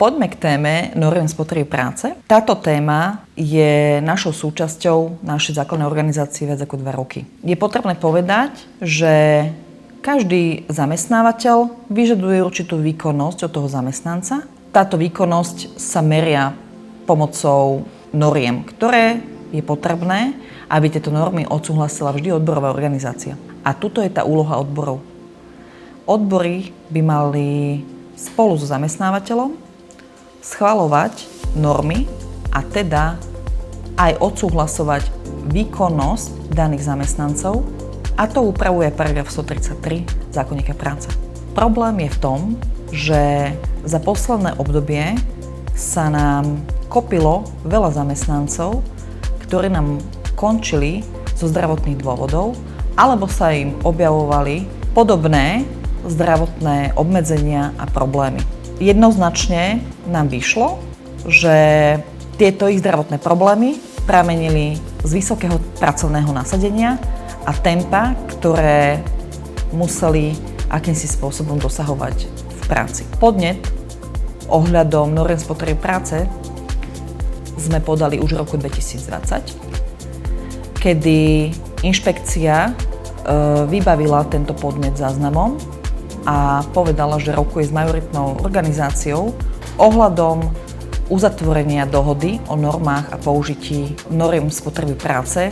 Poďme k téme noriem spotreby práce. Táto téma je našou súčasťou našej základnej organizácie viac ako 2 roky. Je potrebné povedať, že každý zamestnávateľ vyžaduje určitú výkonnosť od toho zamestnanca. Táto výkonnosť sa meria pomocou noriem, ktoré je potrebné, aby tieto normy odsúhlasila vždy odborová organizácia. A tuto je tá úloha odborov. Odbory by mali spolu so zamestnávateľom schvaľovať normy a teda aj odsúhlasovať výkonnosť daných zamestnancov, a to upravuje paragraf 133 zákonníka práce. Problém je v tom, že za posledné obdobie sa nám kopilo veľa zamestnancov, ktorí nám končili zo zdravotných dôvodov, alebo sa im objavovali podobné zdravotné obmedzenia a problémy. Jednoznačne nám vyšlo, že tieto ich zdravotné problémy pramenili z vysokého pracovného nasadenia a tempa, ktoré museli akýmsi spôsobom dosahovať v práci. Podnet ohľadom noriem spotreby práce sme podali už v roku 2020, kedy inšpekcia vybavila tento podnet záznamom a povedala, že rokuje s majoritnou organizáciou ohľadom uzatvorenia dohody o normách a použití noriem spotreby práce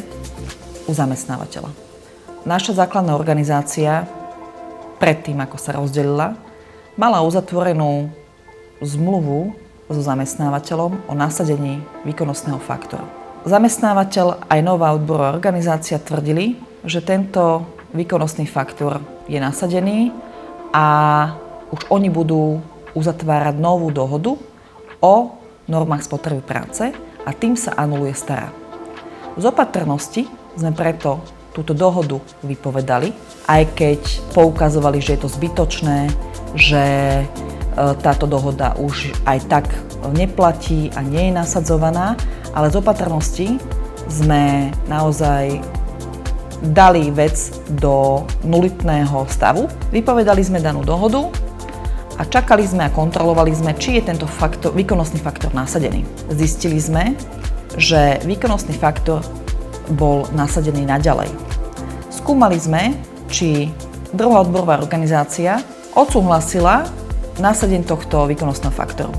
u zamestnávateľa. Naša základná organizácia predtým, ako sa rozdelila, mala uzatvorenú zmluvu so zamestnávateľom o nasadení výkonnostného faktoru. Zamestnávateľ aj nová odborová organizácia tvrdili, že tento výkonnostný faktor je nasadený a už oni budú uzatvárať novú dohodu o normách spotreby práce a tým sa anuluje stará. Z opatrnosti sme preto túto dohodu vypovedali, aj keď poukazovali, že je to zbytočné, že táto dohoda už aj tak neplatí a nie je nasadzovaná, ale z opatrnosti sme naozaj dali vec do nulitného stavu. Vypovedali sme danú dohodu a čakali sme a kontrolovali sme, či je tento výkonnostný faktor nasadený. Zistili sme, že výkonnostný faktor bol nasadený naďalej. Skúmali sme, či druhá odborová organizácia odsúhlasila nasadenie tohto výkonnostného faktoru.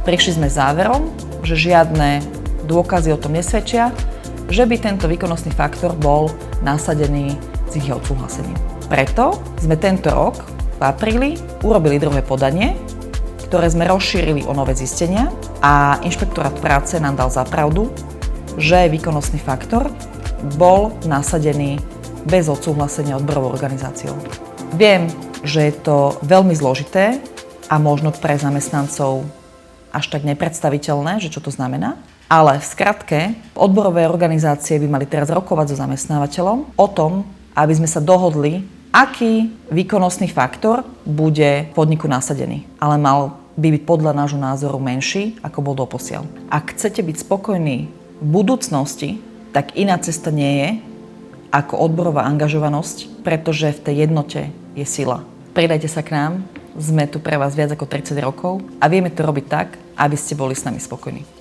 Prišli sme záverom, že žiadne dôkazy o tom nesvedčia, že by tento výkonnostný faktor bol nasadený s ich odsúhlasením. Preto sme tento rok v apríli urobili druhé podanie, ktoré sme rozšírili o nové zistenia a Inšpektorát práce nám dal za pravdu, že výkonnostný faktor bol nasadený bez odsúhlasenia odborovou organizáciou. Viem, že je to veľmi zložité a možno pre zamestnancov až tak nepredstaviteľné, že čo to znamená. Ale v skratke, odborové organizácie by mali teraz rokovať so zamestnávateľom o tom, aby sme sa dohodli, aký výkonnostný faktor bude podniku nasadený. Ale mal by byť podľa nášho názoru menší, ako bol doposiaľ. Ak chcete byť spokojní v budúcnosti, tak iná cesta nie je ako odborová angažovanosť, pretože v tej jednote je sila. Pridajte sa k nám, sme tu pre vás viac ako 30 rokov a vieme to robiť tak, aby ste boli s nami spokojní.